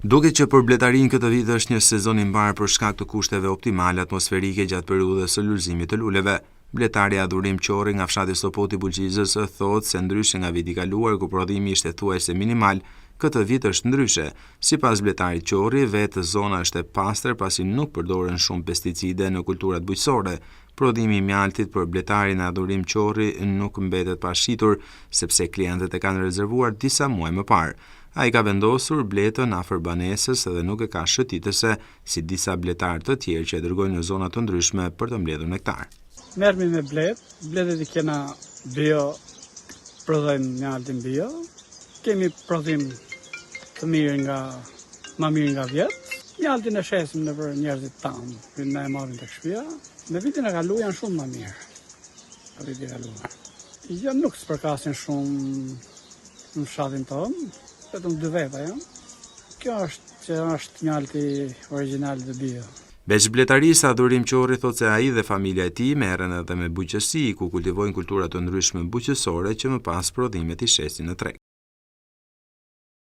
Duket që për bletarin këtë vit është një sezon i mbar për shkak të kushteve optimale atmosferike gjatë periudhës së lulëzimit të luleve. Bletari Adhurim Qorri nga fshati Sopoti i Bulqizës thotë se ndryshe nga viti i kaluar ku prodhimi ishte thuajse minimal, këtë vit është ndryshe. Sipas bletarit Qorri, vetë zona është e pastër pasi nuk përdoren shumë pesticide në kulturat bujqësore. Prodhimi i mjaltit për bletarin Adhurim Qorri nuk mbetet pa shitur sepse klientët e kanë rezervuar disa muaj më parë. Ai ka vendosur bletën afër banesës dhe nuk e ka shëtitëse si disa bletarë të tjerë që e dërgojnë në zona të ndryshme për të mbledhur nektar. Merremi me bletet i kena bio, prodhojmë mjaltin bio. Kemi prodhim të mirë më mirë nga vjet. Mjaltin e shesim nëpër njerëzit tanë, na e marrin tek shtëpia. Në vitin e kaluar janë shumë më mirë. Në vitin e kaluar. Jo, nuk s'përkasin shumë në fshatin tonë, vetëm 2 veta janë. Kjo është mjalti origjinal dhe bio. Veç bletarisë Adhurim Qorri thotë se ai dhe familja e tij merren edhe me bujqësi ku kultivojnë kultura të ndryshme bujqësore që më pas prodhimet i shesin në treg.